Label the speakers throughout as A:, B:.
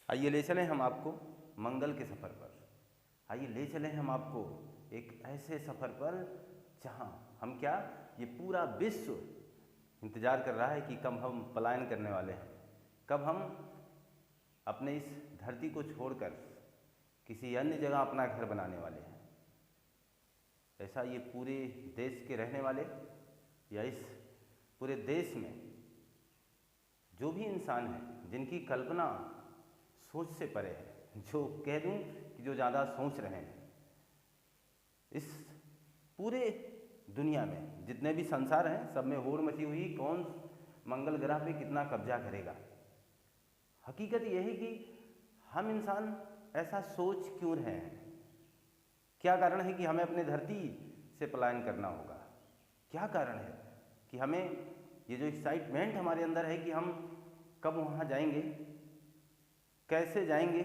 A: आइए ले चलें हम आपको मंगल के सफ़र पर। आइए ले चलें हम आपको एक ऐसे सफ़र पर जहां हम क्या, ये पूरा विश्व इंतज़ार कर रहा है कि कब हम पलायन करने वाले हैं, कब हम अपने इस धरती को छोड़कर किसी अन्य जगह अपना घर बनाने वाले हैं। ऐसा ये पूरे देश के रहने वाले या इस पूरे देश में जो भी इंसान है जिनकी कल्पना सोच से परे है, जो कह दूं कि जो ज़्यादा सोच रहे हैं, इस पूरे दुनिया में जितने भी संसार हैं सब में होड़ मची हुई कौन मंगल ग्रह पे कितना कब्जा करेगा। हकीकत यह है कि हम इंसान ऐसा सोच क्यों रहे हैं, क्या कारण है कि हमें अपने धरती से पलायन करना होगा। क्या कारण है कि हमें ये जो एक्साइटमेंट हमारे अंदर है कि हम कब वहाँ जाएंगे, कैसे जाएंगे,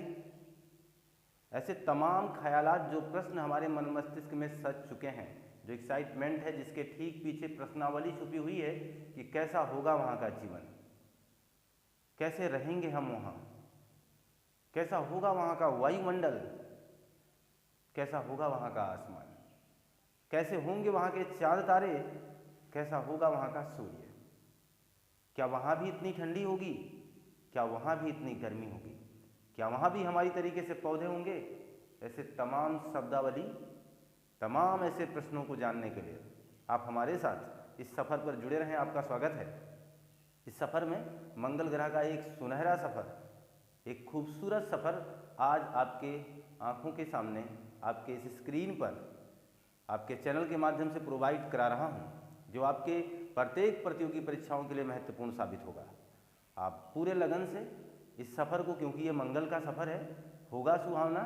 A: ऐसे तमाम ख्यालात जो प्रश्न हमारे मन मस्तिष्क में सज चुके हैं, जो एक्साइटमेंट है जिसके ठीक पीछे प्रश्नावली छुपी हुई है कि कैसा होगा वहाँ का जीवन, कैसे रहेंगे हम वहाँ, कैसा होगा वहाँ का वायुमंडल, कैसा होगा वहाँ का आसमान, कैसे होंगे वहाँ के चांद तारे, कैसा होगा वहाँ का सूर्य, क्या वहाँ भी इतनी ठंडी होगी, क्या वहाँ भी इतनी गर्मी होगी, क्या वहाँ भी हमारी तरीके से पौधे होंगे। ऐसे तमाम शब्दावली, तमाम ऐसे प्रश्नों को जानने के लिए आप हमारे साथ इस सफ़र पर जुड़े रहें। आपका स्वागत है। इस सफ़र में मंगल ग्रह का एक सुनहरा सफ़र, एक खूबसूरत सफ़र आज आपके आँखों के सामने, आपके इस स्क्रीन पर, आपके चैनल के माध्यम से प्रोवाइड करा रहा हूँ, जो आपके प्रत्येक प्रतियोगी परीक्षाओं के लिए महत्वपूर्ण साबित होगा। आप पूरे लगन से इस सफ़र को, क्योंकि ये मंगल का सफ़र है, होगा सुहावना,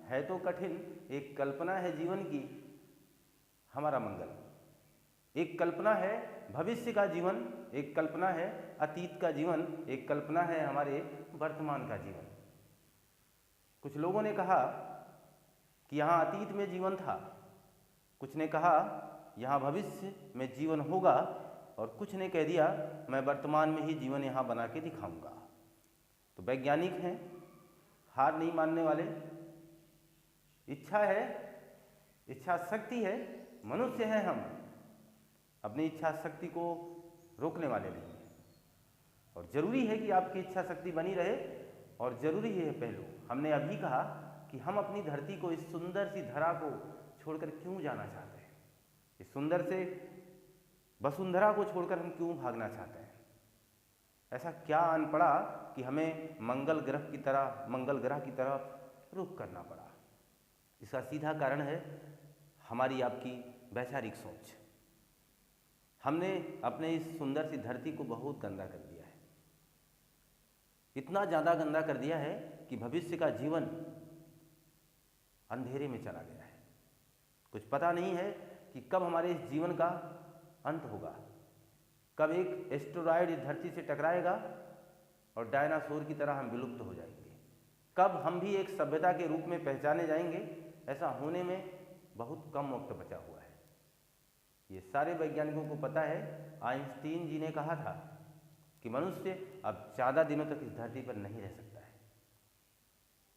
A: है तो कठिन, एक कल्पना है जीवन की हमारा मंगल, एक कल्पना है भविष्य का जीवन, एक कल्पना है अतीत का जीवन, एक कल्पना है हमारे वर्तमान का जीवन। कुछ लोगों ने कहा कि यहाँ अतीत में जीवन था, कुछ ने कहा यहाँ भविष्य में जीवन होगा, और कुछ ने कह दिया मैं वर्तमान में ही जीवन यहाँ बना के दिखाऊंगा। तो वैज्ञानिक हैं, हार नहीं मानने वाले, इच्छा है, इच्छा शक्ति है, मनुष्य हैं हम, अपनी इच्छा शक्ति को रोकने वाले नहीं हैं। और ज़रूरी है कि आपकी इच्छा शक्ति बनी रहे, और ज़रूरी है पहलू, हमने अभी कहा कि हम अपनी धरती को, इस सुंदर सी धरा को छोड़कर क्यों जाना चाहते हैं, इस सुंदर से वसुंधरा को छोड़कर हम क्यों भागना चाहते हैं। ऐसा क्या आन पड़ा कि हमें मंगल ग्रह की तरफ रुख करना पड़ा। इसका सीधा कारण है हमारी आपकी वैचारिक सोच। हमने अपने इस सुंदर सी धरती को बहुत गंदा कर दिया है, इतना ज़्यादा गंदा कर दिया है कि भविष्य का जीवन अंधेरे में चला गया है। कुछ पता नहीं है कि कब हमारे इस जीवन का अंत होगा, कब एक एस्टेरॉयड इस धरती से टकराएगा और डायनासोर की तरह हम विलुप्त हो जाएंगे, कब हम भी एक सभ्यता के रूप में पहचाने जाएंगे। ऐसा होने में बहुत कम वक्त बचा हुआ है, ये सारे वैज्ञानिकों को पता है। आइंस्टीन जी ने कहा था कि मनुष्य अब ज़्यादा दिनों तक इस धरती पर नहीं रह सकता है,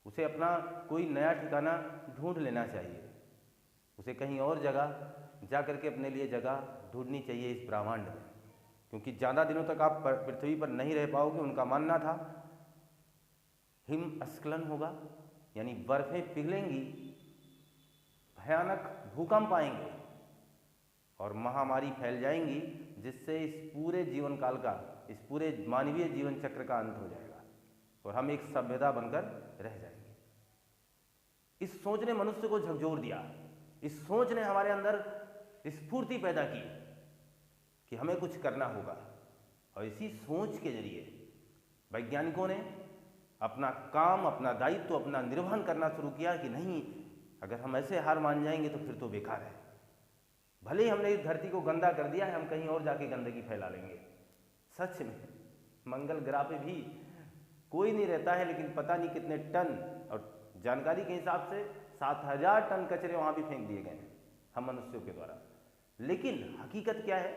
A: उसे अपना कोई नया ठिकाना ढूंढ लेना चाहिए, उसे कहीं और जगह जा करके अपने लिए जगह ढूंढनी चाहिए इस ब्रह्मांड में, क्योंकि ज़्यादा दिनों तक आप पृथ्वी पर नहीं रह पाओगे। उनका मानना था हिमस्खलन होगा, यानी बर्फें पिघलेंगी, भयानक भूकंप आएंगे और महामारी फैल जाएंगी, जिससे इस पूरे जीवन काल का, इस पूरे मानवीय जीवन चक्र का अंत हो जाएगा और हम एक सभ्यता बनकर रह जाएंगे। इस सोच ने मनुष्य को झकझोर दिया, इस सोच ने हमारे अंदर स्फूर्ति पैदा की कि हमें कुछ करना होगा, और इसी सोच के जरिए वैज्ञानिकों ने अपना काम, अपना दायित्व, अपना निर्वहन करना शुरू किया कि नहीं, अगर हम ऐसे हार मान जाएंगे तो फिर तो बेकार है। भले ही हमने इस धरती को गंदा कर दिया है, हम कहीं और जाके गंदगी फैला लेंगे। सच में मंगल ग्रह पे भी कोई नहीं रहता है, लेकिन पता नहीं कितने टन, और जानकारी के हिसाब से 7000 टन कचरे वहाँ भी फेंक दिए गए हैं हम मनुष्यों के द्वारा। लेकिन हकीकत क्या है,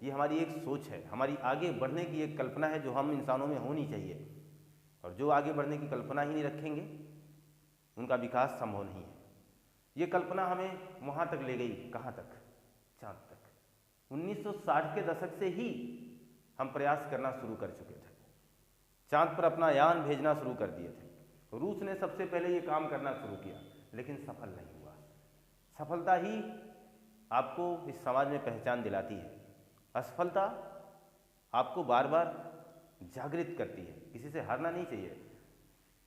A: ये हमारी एक सोच है, हमारी आगे बढ़ने की एक कल्पना है जो हम इंसानों में होनी चाहिए, और जो आगे बढ़ने की कल्पना ही नहीं रखेंगे उनका विकास संभव नहीं है। ये कल्पना हमें वहाँ तक ले गई, कहाँ तक? चाँद तक। 1960 के दशक से ही हम प्रयास करना शुरू कर चुके थे, चाँद पर अपना यान भेजना शुरू कर दिए थे। रूस ने सबसे पहले ये काम करना शुरू किया, लेकिन सफल नहीं हुआ। सफलता ही आपको इस समाज में पहचान दिलाती है, असफलता आपको बार बार जागृत करती है, किसी से हारना नहीं चाहिए।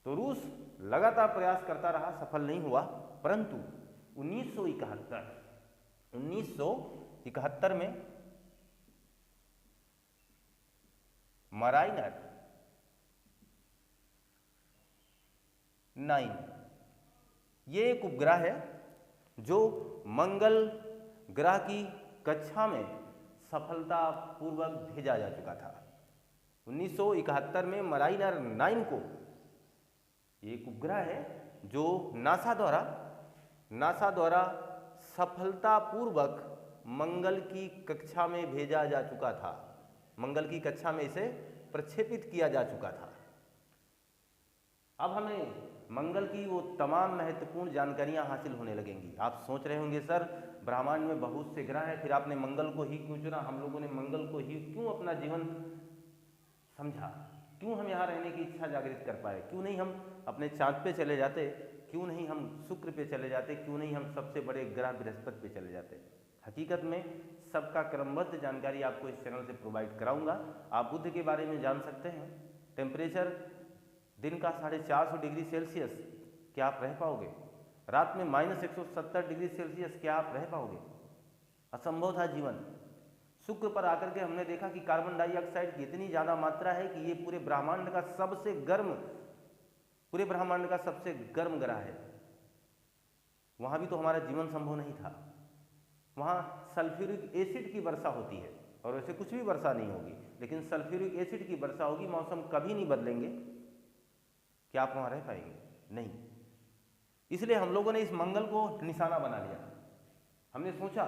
A: तो रूस लगातार प्रयास करता रहा, सफल नहीं हुआ, परंतु 1971 में माराइनर 9 ये एक उपग्रह है जो मंगल ग्रह की कक्षा में सफलतापूर्वक भेजा जा चुका था। 1971 में माराइनर 9 को, एक उपग्रह है जो नासा द्वारा सफलतापूर्वक मंगल की कक्षा में भेजा जा चुका था। मंगल की कक्षा में इसे प्रक्षेपित किया जा चुका था। अब हमें मंगल की वो तमाम महत्वपूर्ण जानकारियां हासिल होने लगेंगी। आप सोच रहे होंगे सर ब्रह्मांड में बहुत से ग्रह हैं, फिर आपने मंगल को ही क्यों चुना? हम लोगों ने मंगल को ही क्यों अपना जीवन समझा? क्यों हम यहाँ रहने की इच्छा जागृत कर पाए? क्यों नहीं हम अपने चाँद पे चले जाते? क्यों नहीं हम शुक्र पे चले जाते? क्यों नहीं हम सबसे बड़े ग्रह बृहस्पति पे चले जाते? हकीकत में सबका क्रमबद्ध जानकारी आपको इस चैनल से प्रोवाइड कराऊंगा। आप बुध के बारे में जान सकते हैं। टेम्परेचर दिन का 450 डिग्री सेल्सियस, क्या आप रह पाओगे? रात में -170 डिग्री सेल्सियस, क्या आप रह पाओगे? असंभव था जीवन। शुक्र पर आकर के हमने देखा कि कार्बन डाइऑक्साइड की इतनी ज़्यादा मात्रा है कि ये पूरे ब्रह्मांड का सबसे गर्म ग्रह है। वहाँ भी तो हमारा जीवन संभव नहीं था। वहाँ सल्फ्यूरिक एसिड की वर्षा होती है, और वैसे कुछ भी वर्षा नहीं होगी, लेकिन सल्फ्यूरिक एसिड की वर्षा होगी। मौसम कभी नहीं बदलेंगे। क्या आप वहाँ रह पाएंगे? नहीं। इसलिए हम लोगों ने इस मंगल को निशाना बना लिया। हमने सोचा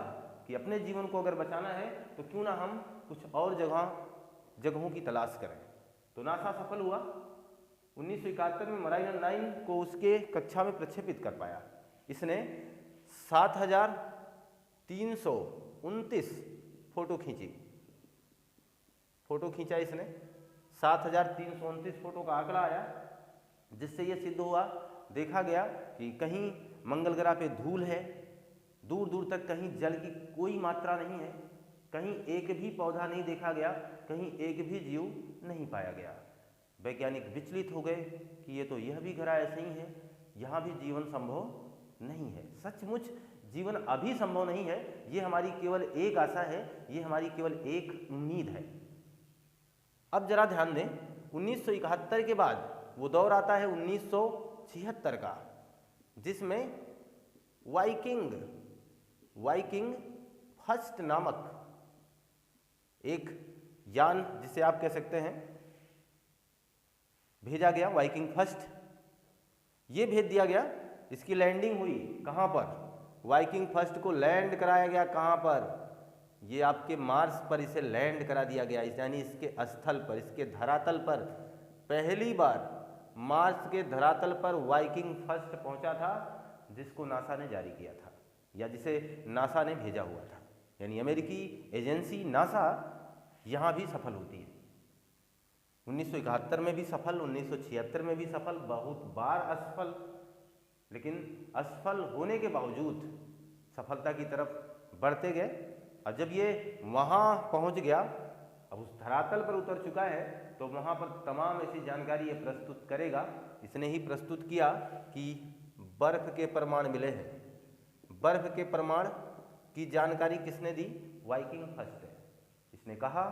A: कि अपने जीवन को अगर बचाना है तो क्यों ना हम कुछ और जगहों की तलाश करें। तो नासा सफल हुआ। 1971 में माराइनर 9 को उसके कक्षा में प्रक्षेपित कर पाया। इसने 7329 फोटो खींचा इसने। 7329 फोटो का आंकड़ा आया, जिससे यह सिद्ध हुआ, देखा गया कि कहीं मंगल ग्रह पे धूल है, दूर दूर तक कहीं जल की कोई मात्रा नहीं है, कहीं एक भी पौधा नहीं देखा गया, कहीं एक भी जीव नहीं पाया गया। वैज्ञानिक विचलित हो गए कि यह भी ग्रह ऐसे ही है, यहाँ भी जीवन संभव नहीं है। सचमुच जीवन अभी संभव नहीं है। ये हमारी केवल एक आशा है, ये हमारी केवल एक उम्मीद है। अब जरा ध्यान दें, 1971 के बाद वो दौर आता है 1976 का, जिसमें वाइकिंग फर्स्ट नामक एक यान, जिसे आप कह सकते हैं, भेजा गया। वाइकिंग फर्स्ट ये भेज दिया गया। इसकी लैंडिंग हुई कहाँ पर? वाइकिंग फर्स्ट को लैंड कराया गया कहाँ पर? ये आपके मार्स पर इसे लैंड करा दिया गया, यानी इसके स्थल पर, इसके धरातल पर। पहली बार मार्स के धरातल पर वाइकिंग फर्स्ट पहुंचा था, जिसको नासा ने जारी किया था, या जिसे नासा ने भेजा हुआ था। यानी अमेरिकी एजेंसी नासा यहाँ भी सफल होती है। 1971 में भी सफल, 1976 में भी सफल, बहुत बार असफल, लेकिन असफल होने के बावजूद सफलता की तरफ बढ़ते गए। और जब ये वहाँ पहुँच गया, अब उस धरातल पर उतर चुका है, तो वहाँ पर तमाम ऐसी जानकारी ये प्रस्तुत करेगा। इसने ही प्रस्तुत किया कि बर्फ के प्रमाण मिले हैं। बर्फ के प्रमाण की जानकारी किसने दी? वाइकिंग फर्स्ट है। इसने कहा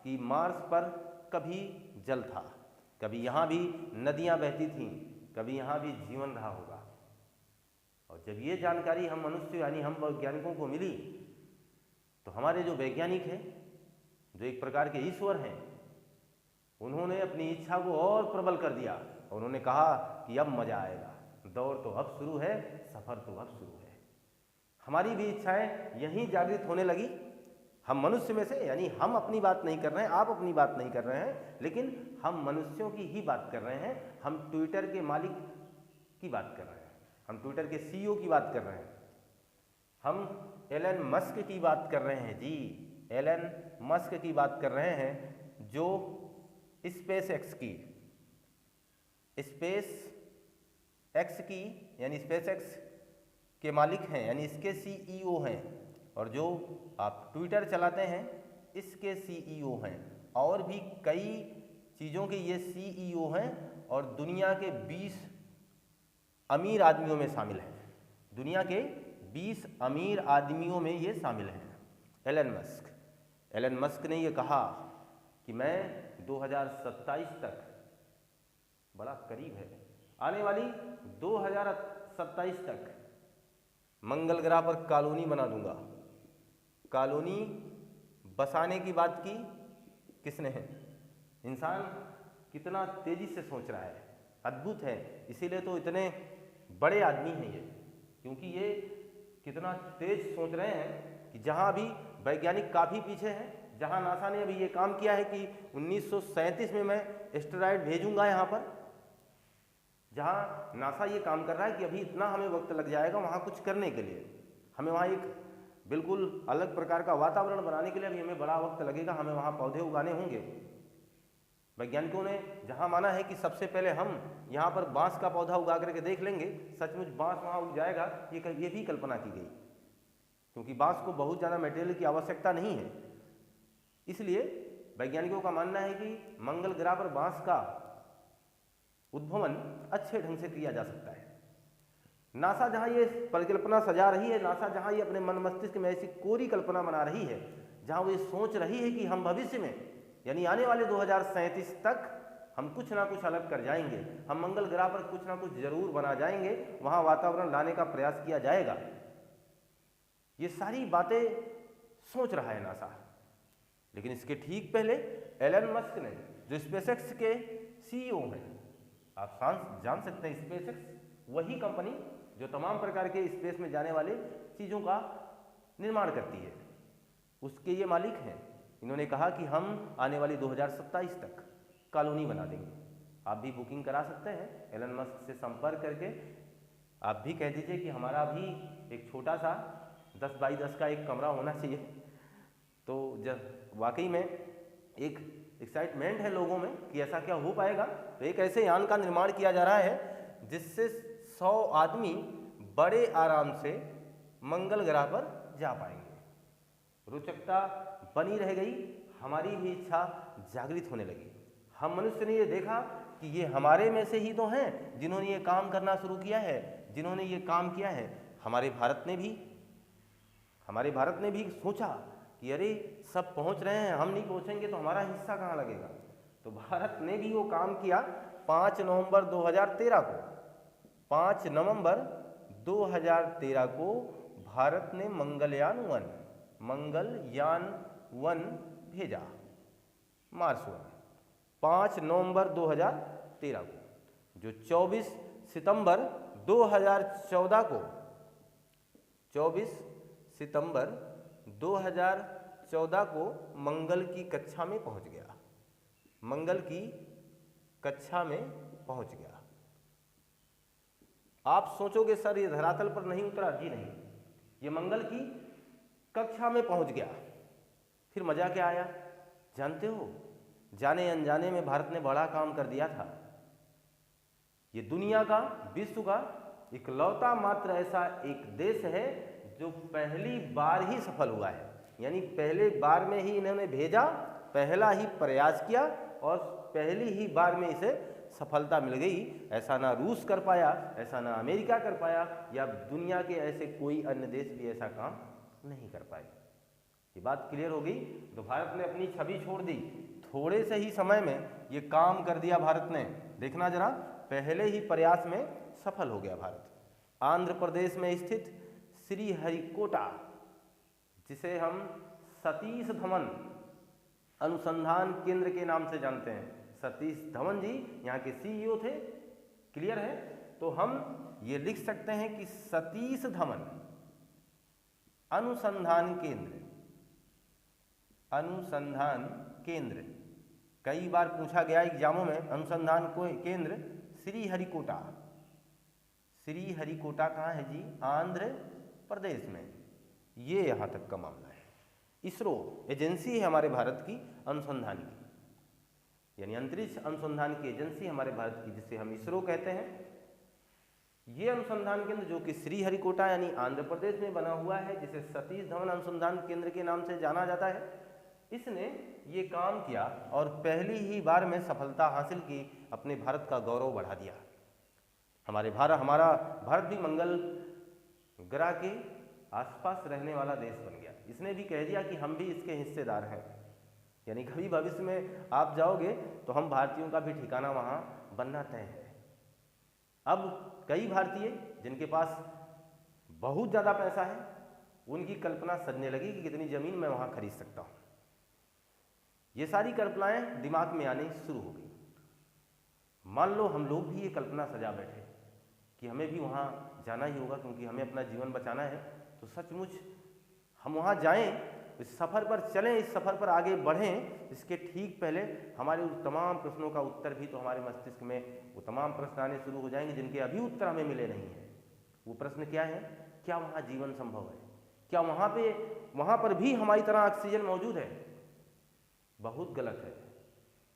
A: कि मार्स पर कभी जल था, कभी यहाँ भी नदियाँ बहती थीं, कभी यहाँ भी जीवन रहा होगा। और जब ये जानकारी हम मनुष्य यानी हम वैज्ञानिकों को मिली, तो हमारे जो वैज्ञानिक हैं, जो एक प्रकार के ईश्वर हैं, उन्होंने अपनी इच्छा को और प्रबल कर दिया और उन्होंने कहा कि अब मजा आएगा, दौड़ तो अब शुरू है, सफर तो अब शुरू है। हमारी भी इच्छाएं यहीं जागृत होने लगी हम मनुष्य में से, यानी हम अपनी बात नहीं कर रहे हैं, आप अपनी बात नहीं कर रहे हैं, लेकिन हम मनुष्यों की ही बात कर रहे हैं। हम ट्विटर के मालिक की बात कर रहे हैं, हम ट्विटर के सीईओ की बात कर रहे हैं, हम एलन मस्क की बात कर रहे हैं जी, एलन मस्क की बात कर रहे हैं, जो स्पेस एक्स की यानी स्पेस एक्स के मालिक हैं, यानी इसके सीईओ हैं, और जो आप ट्विटर चलाते हैं इसके सीईओ हैं, और भी कई चीज़ों के ये सीईओ हैं, और दुनिया के 20 अमीर आदमियों में शामिल हैं। दुनिया के 20 अमीर आदमियों में ये शामिल हैं। एलन मस्क ने ये कहा कि मैं 2027 तक, बड़ा करीब है, आने वाली 2027 तक मंगल ग्रह पर कॉलोनी बना दूंगा। कॉलोनी बसाने की बात की किसने है? इंसान कितना तेजी से सोच रहा है, अद्भुत है। इसीलिए तो इतने बड़े आदमी हैं ये, क्योंकि ये कितना तेज सोच रहे हैं कि जहां अभी वैज्ञानिक काफ़ी पीछे हैं, जहां नासा ने अभी ये काम किया है कि 1937 में मैं एस्टेरॉयड भेजूंगा यहाँ पर, जहां नासा ये काम कर रहा है कि अभी इतना हमें वक्त लग जाएगा वहाँ कुछ करने के लिए, हमें वहाँ एक बिल्कुल अलग प्रकार का वातावरण बनाने के लिए अभी हमें बड़ा वक्त लगेगा, हमें वहाँ पौधे उगाने होंगे। वैज्ञानिकों ने जहाँ माना है कि सबसे पहले हम यहाँ पर बांस का पौधा उगा करके देख लेंगे, सचमुच बांस वहाँ उग जाएगा, ये भी कल्पना की गई, क्योंकि बांस को बहुत ज़्यादा मटेरियल की आवश्यकता नहीं है। इसलिए वैज्ञानिकों का मानना है कि मंगल ग्रह पर बांस का उद्भवन अच्छे ढंग से किया जा सकता है। नासा जहां ये परिकल्पना सजा रही है, नासा जहां ये अपने मन मस्तिष्क में ऐसी कोरी कल्पना बना रही है, जहां वो ये सोच रही है कि हम भविष्य में, यानी आने वाले 2037 तक हम कुछ ना कुछ अलग कर जाएंगे, हम मंगल ग्रह पर कुछ ना कुछ जरूर बना जाएंगे, वहां वातावरण लाने का प्रयास किया जाएगा। ये सारी बातें सोच रहा है नासा। लेकिन इसके ठीक पहले एलन मस्क ने, जो स्पेसएक्स के सीईओ हैं, आप जान सकते हैं स्पेसएक्स वही कंपनी जो तमाम प्रकार के स्पेस में जाने वाले चीज़ों का निर्माण करती है, उसके ये मालिक हैं। इन्होंने कहा कि हम आने वाली 2027 तक कॉलोनी बना देंगे। आप भी बुकिंग करा सकते हैं एलन मस्क से संपर्क करके, आप भी कह दीजिए कि हमारा भी एक छोटा सा 10 बाई 10 का एक कमरा होना चाहिए। तो जब वाकई में एक एक्साइटमेंट है लोगों में कि ऐसा क्या हो पाएगा, तो एक ऐसे यान का निर्माण किया जा रहा है जिससे 100 आदमी बड़े आराम से मंगल ग्रह पर जा पाएंगे। रोचकता बनी रह गई, हमारी भी इच्छा जागृत होने लगी। हम मनुष्य ने ये देखा कि ये हमारे में से ही तो हैं जिन्होंने ये काम करना शुरू किया है, जिन्होंने ये काम किया है। हमारे भारत ने भी सोचा कि अरे सब पहुंच रहे हैं, हम नहीं पहुंचेंगे तो हमारा हिस्सा कहाँ लगेगा। तो भारत ने भी वो काम किया। 5 नवंबर 2013 को 5 नवंबर 2013 को भारत ने मंगलयान 1 भेजा, मार्स 1, 5 नवंबर 2013 को, जो 24 सितंबर 2014 को 24 सितंबर 2014 को मंगल की कक्षा में पहुंच गया। मंगल की कक्षा में पहुंच गया। आप सोचोगे सर ये धरातल पर नहीं उतरा? जी नहीं, ये मंगल की कक्षा में पहुंच गया। फिर मजा क्या आया जानते हो? जाने अनजाने में भारत ने बड़ा काम कर दिया था। ये दुनिया का, विश्व का इकलौता मात्र ऐसा एक देश है जो पहली बार ही सफल हुआ है। यानी पहले बार में ही इन्होंने भेजा, पहला ही प्रयास किया और पहली ही बार में इसे सफलता मिल गई। ऐसा ना रूस कर पाया, ऐसा ना अमेरिका कर पाया, या दुनिया के ऐसे कोई अन्य देश भी ऐसा काम नहीं कर पाए। ये बात क्लियर हो गई। तो भारत ने अपनी छवि छोड़ दी, थोड़े से ही समय में ये काम कर दिया भारत ने। देखना जरा, पहले ही प्रयास में सफल हो गया भारत। आंध्र प्रदेश में स्थित श्रीहरिकोटा, जिसे हम सतीश धवन अनुसंधान केंद्र के नाम से जानते हैं, सतीश धवन जी यहाँ के सीईओ थे, क्लियर है? तो हम ये लिख सकते हैं कि सतीश धवन अनुसंधान केंद्र अनुसंधान केंद्र, कई बार पूछा गया एग्जामों में, अनुसंधान को केंद्र श्रीहरिकोटा। श्रीहरिकोटा कहाँ है जी? आंध्र प्रदेश में। ये यहाँ तक का मामला है। इसरो एजेंसी है हमारे भारत की अनुसंधान की, यानी अंतरिक्ष अनुसंधान की एजेंसी हमारे भारत की, जिसे हम इसरो कहते हैं। ये अनुसंधान केंद्र जो कि श्रीहरिकोटा यानी आंध्र प्रदेश में बना हुआ है, जिसे सतीश धवन अनुसंधान केंद्र के नाम से जाना जाता है, इसने ये काम किया और पहली ही बार में सफलता हासिल की, अपने भारत का गौरव बढ़ा दिया। हमारा भारत भी मंगल ग्रह के आसपास रहने वाला देश बन गया। इसने भी कह दिया कि हम भी इसके हिस्सेदार हैं, यानी कभी भविष्य में आप जाओगे तो हम भारतीयों का भी ठिकाना वहाँ बनना तय है। अब कई भारतीय जिनके पास बहुत ज़्यादा पैसा है, उनकी कल्पना सजने लगी कि कितनी ज़मीन मैं वहाँ खरीद सकता हूँ। ये सारी कल्पनाएं दिमाग में आनी शुरू हो गई। मान लो हम लोग भी ये कल्पना सजा बैठे कि हमें भी वहाँ जाना ही होगा, क्योंकि हमें अपना जीवन बचाना है, तो सचमुच हम वहाँ जाएं, इस सफ़र पर चलें, इस सफ़र पर आगे बढ़ें। इसके ठीक पहले हमारे उस तमाम प्रश्नों का उत्तर भी तो हमारे मस्तिष्क में वो तमाम प्रश्न आने शुरू हो जाएंगे जिनके अभी उत्तर हमें मिले नहीं हैं। वो प्रश्न क्या है? क्या वहाँ जीवन संभव है? क्या वहाँ पर भी हमारी तरह ऑक्सीजन मौजूद है? बहुत गलत है।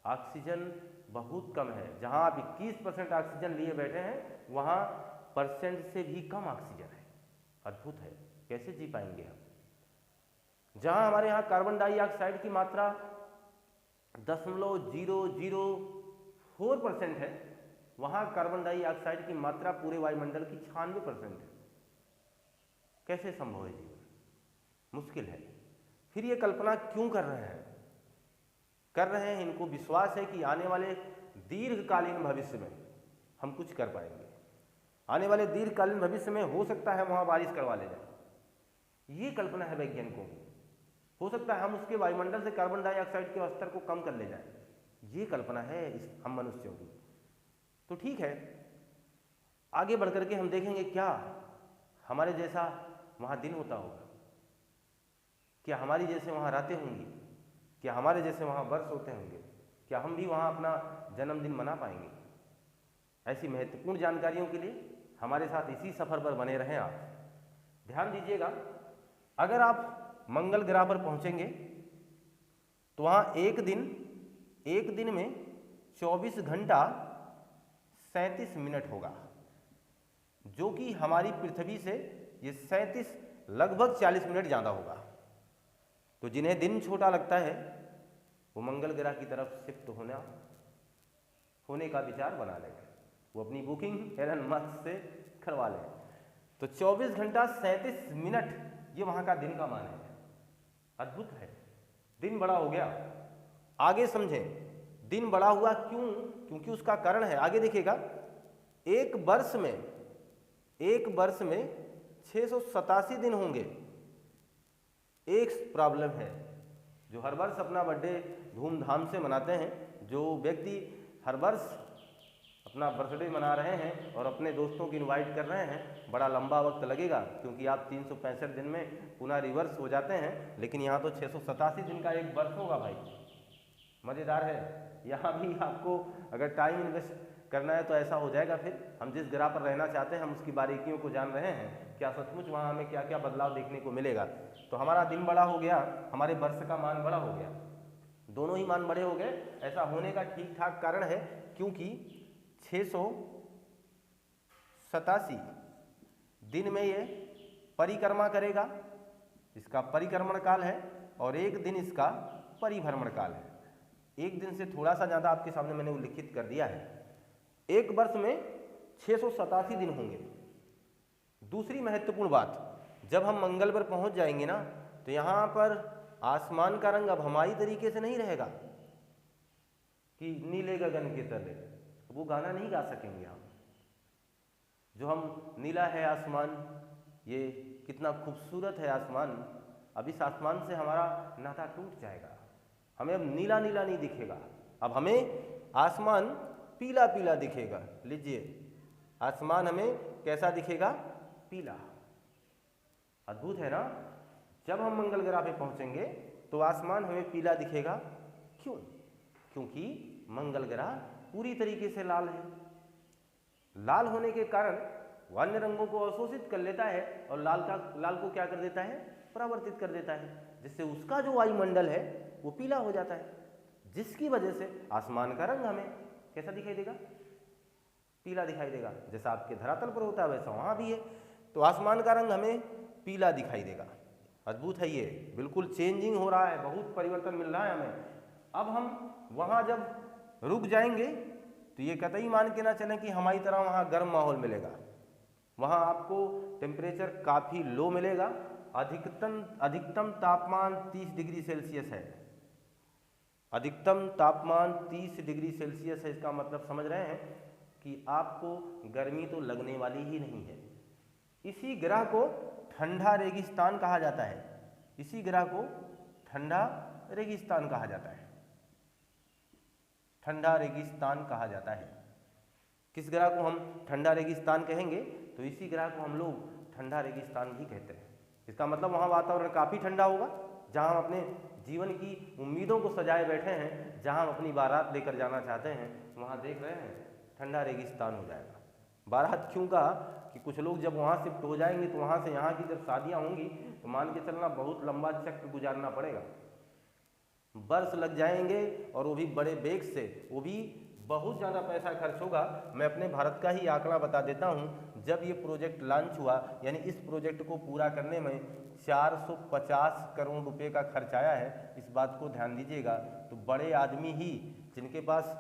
A: ऑक्सीजन बहुत कम है। जहाँ आप 21% ऑक्सीजन लिए बैठे हैं, वहाँ परसेंट से भी कम ऑक्सीजन है। अद्भुत है, कैसे जी पाएंगे हम? जहाँ हमारे यहाँ कार्बन डाइऑक्साइड की मात्रा 0.004% है, वहाँ कार्बन डाइऑक्साइड की मात्रा पूरे वायुमंडल की 96% है। कैसे संभव है जीवन? मुश्किल है। फिर ये कल्पना क्यों कर रहे हैं? इनको विश्वास है कि आने वाले दीर्घकालीन भविष्य में हम कुछ कर पाएंगे। आने वाले दीर्घकालीन भविष्य में हो सकता है वहाँ बारिश करवा ले जाए, ये कल्पना है वैज्ञानिकों की। हो सकता है हम उसके वायुमंडल से कार्बन डाइऑक्साइड के स्तर को कम कर ले जाएं, ये कल्पना है हम मनुष्यों की। तो ठीक है, आगे बढ़ करके हम देखेंगे क्या हमारे जैसा वहाँ दिन होता होगा, क्या हमारी जैसे वहाँ रातें होंगी, क्या हमारे जैसे वहाँ वर्ष होते होंगे, क्या हम भी वहाँ अपना जन्मदिन मना पाएंगे? ऐसी महत्वपूर्ण जानकारियों के लिए हमारे साथ इसी सफ़र पर बने रहें आप। ध्यान दीजिएगा, अगर आप मंगल ग्रह पर पहुँचेंगे तो वहाँ एक दिन में 24 घंटा 37 मिनट होगा, जो कि हमारी पृथ्वी से ये 37 लगभग 40 मिनट ज़्यादा होगा। तो जिन्हें दिन छोटा लगता है वो मंगल ग्रह की तरफ शिफ्ट होने का विचार बना लें, वो अपनी बुकिंग एलन मस्क से करवा लें। तो 24 घंटा 37 मिनट ये वहाँ का दिन का मान है। अद्भुत है, दिन बड़ा हो गया। आगे समझें, दिन बड़ा हुआ क्यों? क्योंकि उसका कारण है, आगे देखिएगा। एक वर्ष में 687 दिन होंगे। एक प्रॉब्लम है, जो हर वर्ष अपना बर्थडे धूमधाम से मनाते हैं, जो व्यक्ति हर वर्ष अपना बर्थडे मना रहे हैं और अपने दोस्तों की इनवाइट कर रहे हैं, बड़ा लंबा वक्त लगेगा, क्योंकि आप 365 दिन में पुनः रिवर्स हो जाते हैं। लेकिन यहाँ तो 687 दिन का एक वर्ष होगा भाई। मज़ेदार है। यहाँ भी आपको अगर टाइम इन्वेस्ट करना है तो ऐसा हो जाएगा। फिर हम जिस ग्रह पर रहना चाहते हैं, हम उसकी बारीकियों को जान रहे हैं, क्या सचमुच वहाँ हमें क्या क्या बदलाव देखने को मिलेगा। तो हमारा दिन बड़ा हो गया, हमारे वर्ष का मान बड़ा हो गया, दोनों ही मान बड़े हो गए। ऐसा होने का ठीक ठाक कारण है क्योंकि 687 दिन में ये परिक्रमा करेगा, इसका परिक्रमण काल है, और एक दिन इसका परिभ्रमण काल है। एक दिन से थोड़ा सा ज़्यादा आपके सामने मैंने उल्लिखित कर दिया है। एक वर्ष में 687 दिन होंगे। दूसरी महत्वपूर्ण बात, जब हम मंगल पर पहुंच जाएंगे ना, तो यहाँ पर आसमान का रंग अब हमारी तरीके से नहीं रहेगा कि नीले गगन के तले, वो गाना नहीं गा सकेंगे हम। जो हम नीला है आसमान, ये कितना खूबसूरत है आसमान, अब इस आसमान से हमारा नाता टूट जाएगा। हमें अब नीला नीला नहीं दिखेगा, अब हमें आसमान पीला पीला दिखेगा। लीजिए, आसमान हमें कैसा दिखेगा? पीला। अद्भुत है ना। जब हम मंगल ग्रह पे पहुंचेंगे तो आसमान हमें पीला दिखेगा। क्यों? क्योंकि मंगल ग्रह पूरी तरीके से लाल है। लाल होने के कारण वह अन्य रंगों को अवशोषित कर लेता है और लाल को क्या कर देता है? परावर्तित कर देता है, जिससे उसका जो वायुमंडल है वो पीला हो जाता है, जिसकी वजह से आसमान का रंग हमें कैसा दिखाई देगा? पीला दिखाई देगा। जैसा आपके धरातल पर होता है वैसा वहाँ भी है, तो आसमान का रंग हमें पीला दिखाई देगा। अद्भुत है ये, बिल्कुल चेंजिंग हो रहा है, बहुत परिवर्तन मिल रहा है हमें। अब हम वहाँ जब रुक जाएंगे तो ये कतई मान के ना चलें कि हमारी तरह वहाँ गर्म माहौल मिलेगा। वहाँ आपको टेम्परेचर काफ़ी लो मिलेगा। अधिकतम तापमान 30 डिग्री सेल्सियस है। अधिकतम तापमान 30 डिग्री सेल्सियस है। इसका मतलब समझ रहे हैं कि आपको गर्मी तो लगने वाली ही नहीं है। इसी ग्रह को ठंडा रेगिस्तान कहा जाता है। इसी ग्रह को ठंडा रेगिस्तान कहा जाता है। ठंडा रेगिस्तान कहा जाता है। किस ग्रह को हम ठंडा रेगिस्तान कहेंगे? तो इसी ग्रह को हम लोग ठंडा रेगिस्तान भी कहते हैं। इसका मतलब वहाँ वातावरण काफ़ी ठंडा होगा, जहाँ हम अपने जीवन की उम्मीदों को सजाए बैठे हैं, जहाँ हम अपनी बारात लेकर जाना चाहते हैं, वहाँ देख रहे हैं ठंडा रेगिस्तान हो जाएगा। बारात क्यों कहा कि कुछ लोग जब वहाँ शिफ्ट हो जाएंगे तो वहाँ से यहाँ की जब शादियाँ होंगी तो मान के चलना बहुत लंबा चक्र गुजारना पड़ेगा, वर्ष लग जाएंगे, और वो भी बड़े बेग से, वो भी बहुत ज़्यादा पैसा खर्च होगा। मैं अपने भारत का ही आंकड़ा बता देता हूँ। जब ये प्रोजेक्ट लॉन्च हुआ, यानी इस प्रोजेक्ट को पूरा करने में 450 करोड़ रुपए का खर्च आया है। इस बात को ध्यान दीजिएगा। तो बड़े आदमी ही, जिनके पास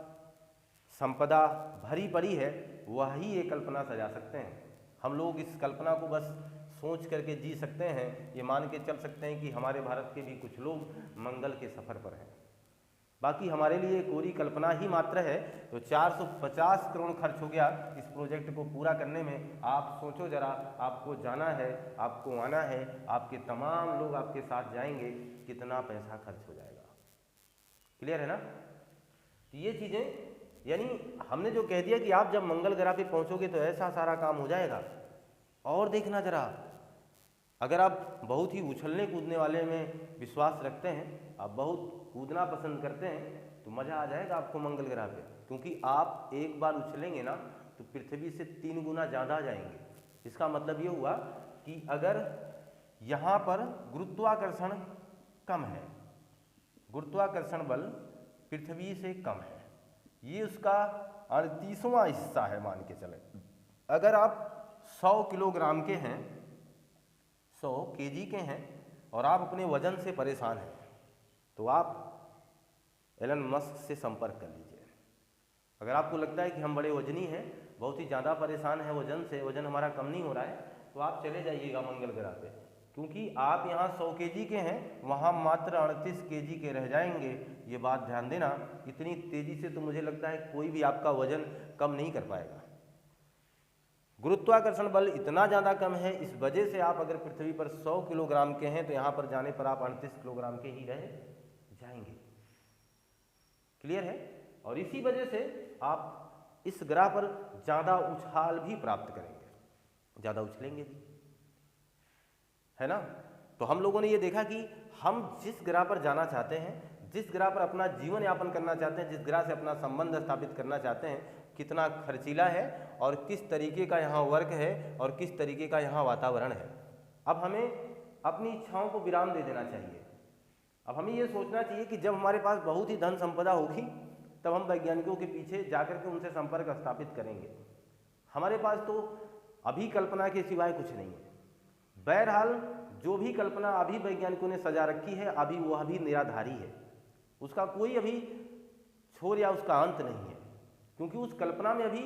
A: संपदा भरी पड़ी है, वही ये कल्पना सजा सकते हैं। हम लोग इस कल्पना को बस सोच करके जी सकते हैं। ये मान के चल सकते हैं कि हमारे भारत के भी कुछ लोग मंगल के सफ़र पर हैं। बाकी हमारे लिए कोरी कल्पना ही मात्र है। तो 450 करोड़ खर्च हो गया इस प्रोजेक्ट को पूरा करने में। आप सोचो जरा, आपको जाना है, आपको आना है, आपके तमाम लोग आपके साथ जाएंगे, कितना पैसा खर्च हो जाएगा। क्लियर है ना? तो ये चीज़ें, यानी हमने जो कह दिया कि आप जब मंगल ग्रह पे पहुंचोगे तो ऐसा सारा काम हो जाएगा। और देखना जरा, अगर आप बहुत ही उछलने कूदने वाले में विश्वास रखते हैं, आप बहुत कूदना पसंद करते हैं, तो मज़ा आ जाएगा आपको मंगल ग्रह पे। क्योंकि आप एक बार उछलेंगे ना तो पृथ्वी से 3 गुना ज़्यादा जाएंगे। इसका मतलब ये हुआ कि अगर यहाँ पर गुरुत्वाकर्षण कम है, गुरुत्वाकर्षण बल पृथ्वी से कम है, ये उसका 38वां हिस्सा है मान के चले। अगर आप 100 किलोग्राम के हैं, 100 केजी के हैं, और आप अपने वजन से परेशान हैं, तो आप एलन मस्क से संपर्क कर लीजिए। अगर आपको लगता है कि हम बड़े वजनी हैं, बहुत ही ज़्यादा परेशान हैं वजन से, वजन हमारा कम नहीं हो रहा है, तो आप चले जाइएगा मंगल ग्रह पे। क्योंकि आप यहाँ 100 केजी के हैं, वहाँ मात्र 38 केजी के रह जाएंगे। ये बात ध्यान देना। इतनी तेज़ी से तो मुझे लगता है कोई भी आपका वजन कम नहीं कर पाएगा। गुरुत्वाकर्षण बल इतना ज़्यादा कम है, इस वजह से आप अगर पृथ्वी पर 100 किलोग्राम के हैं तो यहाँ पर जाने पर आप 38 किलोग्राम के ही रह जाएंगे। क्लियर है? और इसी वजह से आप इस ग्रह पर ज़्यादा उछाल भी प्राप्त करेंगे, ज़्यादा उछलेंगे भी, है ना? तो हम लोगों ने ये देखा कि हम जिस ग्रह पर जाना चाहते हैं, जिस ग्रह पर अपना जीवन यापन करना चाहते हैं, जिस ग्रह से अपना संबंध स्थापित करना चाहते हैं, कितना खर्चीला है और किस तरीके का यहाँ वर्क है और किस तरीके का यहाँ वातावरण है। अब हमें अपनी इच्छाओं को विराम दे देना चाहिए। अब हमें ये सोचना चाहिए कि जब हमारे पास बहुत ही धन संपदा होगी तब हम वैज्ञानिकों के पीछे जाकर के उनसे संपर्क स्थापित करेंगे। हमारे पास तो अभी कल्पना के सिवाय कुछ नहीं है। बहरहाल जो भी कल्पना अभी वैज्ञानिकों ने सजा रखी है, अभी वह भी निराधारी है, उसका कोई अभी छोर या उसका अंत नहीं है, क्योंकि उस कल्पना में अभी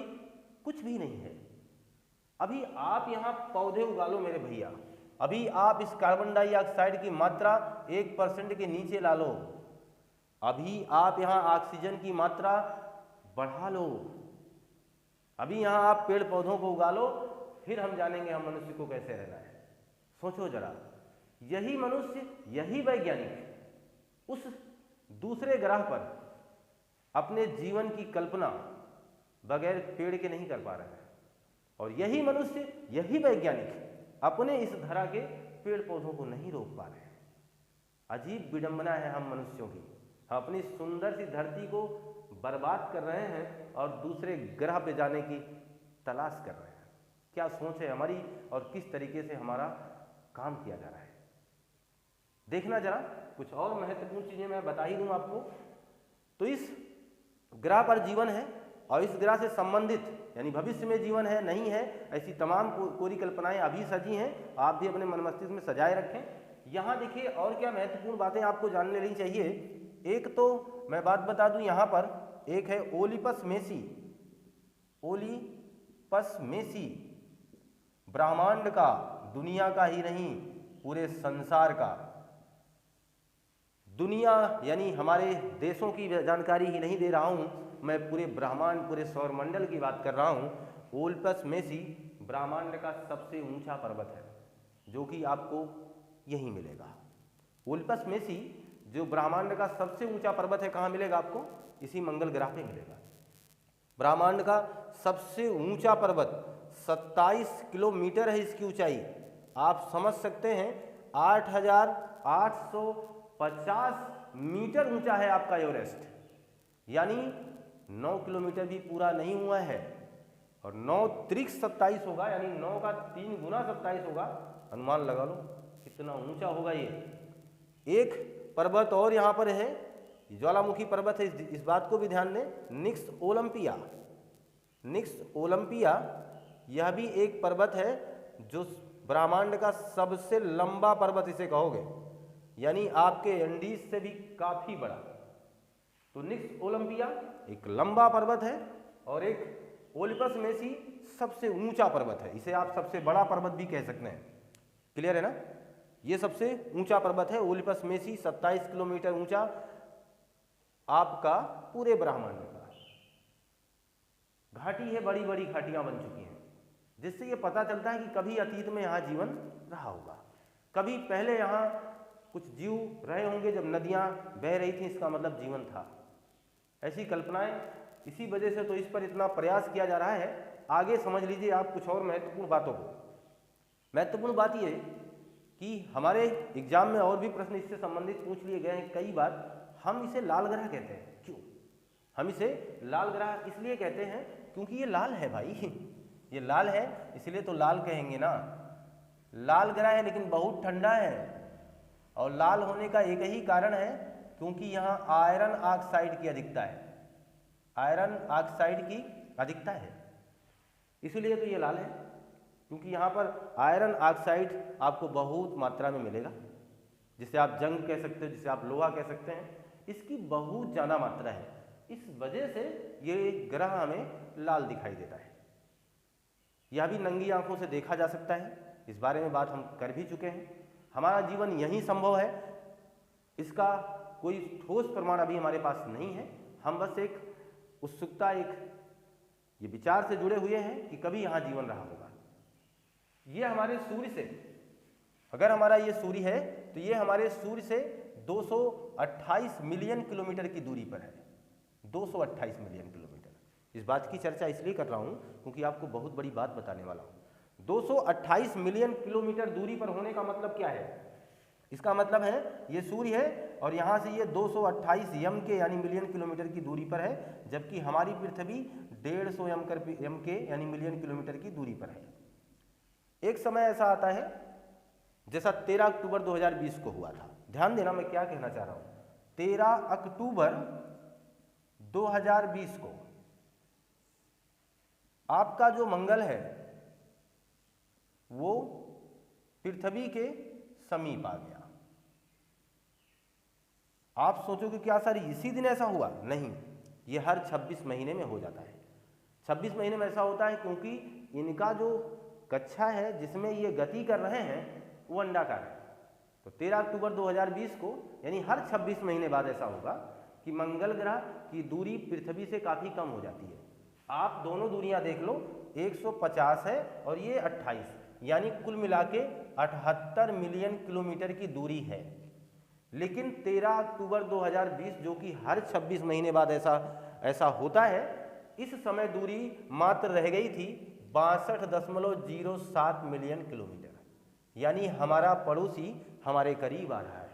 A: कुछ भी नहीं है। अभी आप यहाँ पौधे उगा लो मेरे भैया, अभी आप इस कार्बन डाइऑक्साइड की मात्रा 1% के नीचे ला लो, अभी आप यहाँ ऑक्सीजन की मात्रा बढ़ा लो, अभी यहाँ आप पेड़ पौधों को उगा लो, फिर हम जानेंगे हम मनुष्य को कैसे रहना है। सोचो जरा, यही मनुष्य, यही वैज्ञानिक उस दूसरे ग्रह पर अपने जीवन की कल्पना बगैर पेड़ के नहीं कर पा रहे हैं, और यही मनुष्य, यही वैज्ञानिक अपने इस धरा के पेड़ पौधों को नहीं रोक पा रहे हैं। अजीब विडंबना है हम मनुष्यों की। हम अपनी सुंदर सी धरती को बर्बाद कर रहे हैं और दूसरे ग्रह पे जाने की तलाश कर रहे हैं। क्या सोच है हमारी और किस तरीके से हमारा काम किया जा रहा है। देखना जरा, कुछ और महत्वपूर्ण चीजें मैं बता ही दूं आपको। तो इस ग्रह पर जीवन है और इस ग्रह से संबंधित यानी भविष्य में जीवन है नहीं है, ऐसी तमाम कोरी कल्पनाएं अभी सजी हैं। आप भी अपने मन मस्तिष्क में सजाए रखें। यहाँ देखिए और क्या महत्वपूर्ण बातें आपको जानने लेनी चाहिए। एक तो मैं बात बता दूं, यहाँ पर एक है ओलिपस मेसी। ओलिपस मेसी ब्रह्मांड का, दुनिया का ही नहीं पूरे संसार का, दुनिया यानी हमारे देशों की जानकारी ही नहीं दे रहा हूं मैं, पूरे ब्रह्मांड पूरे सौरमंडल की बात कर रहा हूं। ओलिपस मेसी ब्रह्मांड का सबसे ऊंचा पर्वत है जो कि आपको यहीं मिलेगा। ओलिपस मेसी जो ब्रह्मांड का सबसे ऊंचा पर्वत है, कहाँ मिलेगा आपको? इसी मंगल ग्रह पे मिलेगा। ब्रह्मांड का सबसे ऊंचा पर्वत 27 किलोमीटर है इसकी ऊंचाई। आप समझ सकते हैं 8,850 मीटर ऊंचा है आपका एवरेस्ट, यानी 9 किलोमीटर भी पूरा नहीं हुआ है। और 9 त्रिक 27 होगा, यानी 9 का 3 गुना 27 होगा। अनुमान लगा लो कितना ऊंचा होगा ये। एक पर्वत और यहाँ पर है, ज्वालामुखी पर्वत है, इस बात को भी ध्यान दें। निक्स ओलंपिया, निक्स ओलंपिया यह भी एक पर्वत है जो ब्रह्मांड का सबसे लंबा पर्वत इसे कहोगे, यानी आपके एंडीज से भी काफी बड़ा। तो निक्स ओलंपिया एक लंबा पर्वत है और एक ओलिपस मेसी सबसे ऊंचा पर्वत है। इसे आप सबसे बड़ा पर्वत भी कह सकते हैं। क्लियर है ना? ये सबसे ऊंचा पर्वत है ओलिपस मेसी, 27 किलोमीटर ऊंचा आपका पूरे ब्रह्मांड का। घाटी है, बड़ी बड़ी घाटियां बन चुकी हैं, जिससे ये पता चलता है कि कभी अतीत में यहाँ जीवन रहा होगा। कभी पहले यहाँ कुछ जीव रहे होंगे, जब नदियाँ बह रही थी, इसका मतलब जीवन था। ऐसी कल्पनाएं, इसी वजह से तो इस पर इतना प्रयास किया जा रहा है। आगे समझ लीजिए आप कुछ और महत्वपूर्ण बातों को। महत्वपूर्ण बात ये कि हमारे एग्जाम में और भी प्रश्न इससे संबंधित पूछ लिए गए हैं कई बार। हम इसे लाल ग्रह कहते हैं। क्यों हम इसे लाल ग्रह इसलिए कहते हैं? क्योंकि ये लाल है भाई, ये लाल है इसलिए तो लाल कहेंगे ना। लाल ग्रह है लेकिन बहुत ठंडा है, और लाल होने का एक ही कारण है क्योंकि यहाँ आयरन ऑक्साइड की अधिकता है। आयरन ऑक्साइड की अधिकता है, इसलिए तो ये लाल है, क्योंकि यहाँ पर आयरन ऑक्साइड आपको बहुत मात्रा में मिलेगा, जिसे आप जंग कह सकते हो, जिसे आप लोहा कह सकते हैं। इसकी बहुत ज़्यादा मात्रा है, इस वजह से ये ग्रह हमें लाल दिखाई देता है। यह भी नंगी आंखों से देखा जा सकता है, इस बारे में बात हम कर भी चुके हैं। हमारा जीवन यही संभव है, इसका कोई ठोस प्रमाण अभी हमारे पास नहीं है। हम बस एक उत्सुकता, एक ये विचार से जुड़े हुए हैं कि कभी यहाँ जीवन रहा होगा। ये हमारे सूर्य से, अगर हमारा ये सूर्य है तो ये हमारे सूर्य से 228 मिलियन किलोमीटर की दूरी पर है। 228 मिलियन किलोमीटर। इस बात की चर्चा इसलिए कर रहा हूँ क्योंकि आपको बहुत बड़ी बात बताने वाला हूँ। 228 मिलियन किलोमीटर दूरी पर होने का मतलब क्या है? इसका मतलब है ये सूर्य है और यहाँ से ये 228 यम के यानी मिलियन किलोमीटर की दूरी पर है, जबकि हमारी पृथ्वी 150 यम के यानी मिलियन किलोमीटर की दूरी पर है। एक समय ऐसा आता है जैसा 13 अक्टूबर 2020 को हुआ था। ध्यान देना मैं क्या कहना चाह रहा हूं। 13 अक्टूबर 2020 को आपका जो मंगल है वो पृथ्वी के समीप आ गया। आप सोचोगे क्या सर इसी दिन ऐसा हुआ? नहीं, ये हर 26 महीने में हो जाता है। 26 महीने में ऐसा होता है क्योंकि इनका जो कक्षा है जिसमें ये गति कर रहे हैं वो अंडाकार है। तो 13 अक्टूबर 2020 को यानी हर 26 महीने बाद ऐसा होगा कि मंगल ग्रह की दूरी पृथ्वी से काफ़ी कम हो जाती है। आप दोनों दूरियां देख लो, 150 है और ये 28, यानी कुल मिला के 78 मिलियन किलोमीटर की दूरी है। लेकिन 13 अक्टूबर 2020 जो कि हर 26 महीने बाद ऐसा होता है, इस समय दूरी मात्र रह गई थी 62.07 मिलियन किलोमीटर, यानी हमारा पड़ोसी हमारे करीब आ रहा है।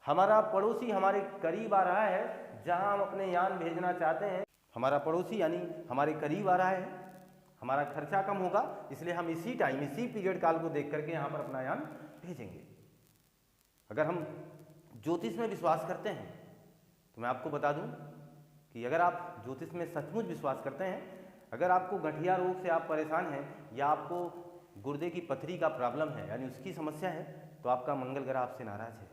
A: हमारा पड़ोसी हमारे करीब आ रहा है जहां हम अपने यान भेजना चाहते हैं। हमारा पड़ोसी यानी हमारे करीब आ रहा है, हमारा खर्चा कम होगा, इसलिए हम इसी टाइम, इसी पीरियड काल को देख करके यहाँ पर अपना यान भेजेंगे। अगर हम ज्योतिष में विश्वास करते हैं तो मैं आपको बता दूं कि अगर आप ज्योतिष में सचमुच विश्वास करते हैं, अगर आपको गठिया रोग से आप परेशान हैं या आपको गुर्दे की पथरी का प्रॉब्लम है यानी उसकी समस्या है, तो आपका मंगल ग्रह आपसे नाराज है।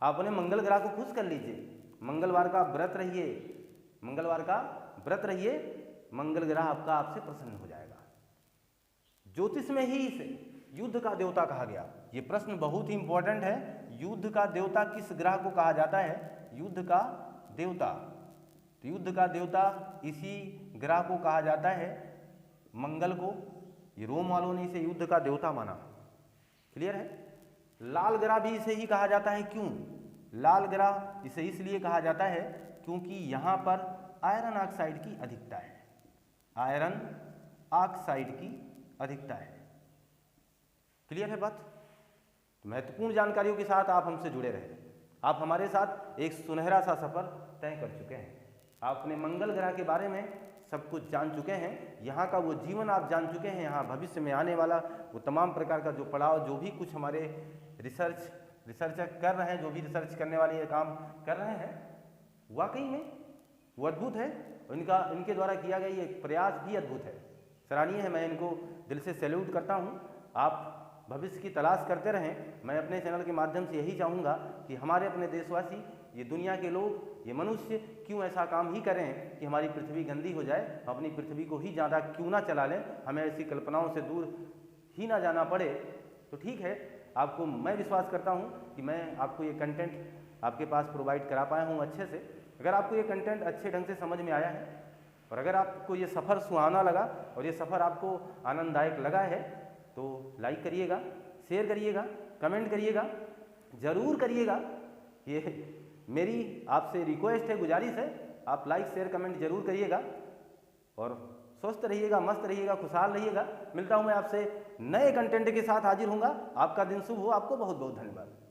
A: आप अपने मंगल ग्रह को खुश कर लीजिए, मंगलवार का व्रत रहिए, मंगलवार का व्रत रहिए, मंगल ग्रह आपका आपसे प्रसन्न हो जाएगा। ज्योतिष में ही इसे युद्ध का देवता कहा गया। ये प्रश्न बहुत ही इंपॉर्टेंट है। युद्ध का देवता किस ग्रह को कहा जाता है? युद्ध का देवता, तो युद्ध का देवता इसी ग्रह को कहा जाता है, मंगल को। ये रोम वालों ने इसे युद्ध का देवता माना। क्लियर है? लाल ग्रह भी इसे ही कहा जाता है। क्यों? लाल ग्रह इसे इसलिए कहा जाता है क्योंकि यहाँ पर आयरन ऑक्साइड की अधिकता है, आयरन ऑक्साइड की अधिकता है। क्लियर है बात? तो महत्वपूर्ण जानकारियों के साथ आप हमसे जुड़े रहे। आप हमारे साथ एक सुनहरा सा सफर तय कर चुके हैं। आप अपने मंगल ग्रह के बारे में सब कुछ जान चुके हैं, यहाँ का वो जीवन आप जान चुके हैं, यहाँ भविष्य में आने वाला वो तमाम प्रकार का जो पड़ाव, जो भी कुछ हमारे रिसर्चर कर रहे हैं, जो भी रिसर्च करने वाले ये काम कर रहे हैं, वाकई में वो अद्भुत है। इनके द्वारा किया गया ये प्रयास भी अद्भुत है, सराहनीय है। मैं इनको दिल से सैल्यूट करता हूँ। आप भविष्य की तलाश करते रहें। मैं अपने चैनल के माध्यम से यही चाहूँगा कि हमारे अपने देशवासी, ये दुनिया के लोग, ये मनुष्य क्यों ऐसा काम ही करें कि हमारी पृथ्वी गंदी हो जाए। हम अपनी पृथ्वी को ही ज़्यादा क्यों ना चला लें, हमें ऐसी कल्पनाओं से दूर ही ना जाना पड़े। तो ठीक है, आपको मैं विश्वास करता हूँ कि मैं आपको ये कंटेंट आपके पास प्रोवाइड करा पाया हूँ अच्छे से। अगर आपको ये कंटेंट अच्छे ढंग से समझ में आया है और अगर आपको ये सफ़र सुहाना लगा और ये सफ़र आपको आनंददायक लगा है तो लाइक करिएगा, शेयर करिएगा, कमेंट करिएगा, ज़रूर करिएगा। ये मेरी आपसे रिक्वेस्ट है, गुजारिश है। आप लाइक शेयर कमेंट जरूर करिएगा और स्वस्थ रहिएगा, मस्त रहिएगा, खुशहाल रहिएगा। मिलता हूँ मैं आपसे नए कंटेंट के साथ हाजिर होऊंगा। आपका दिन शुभ हो। आपको बहुत बहुत धन्यवाद।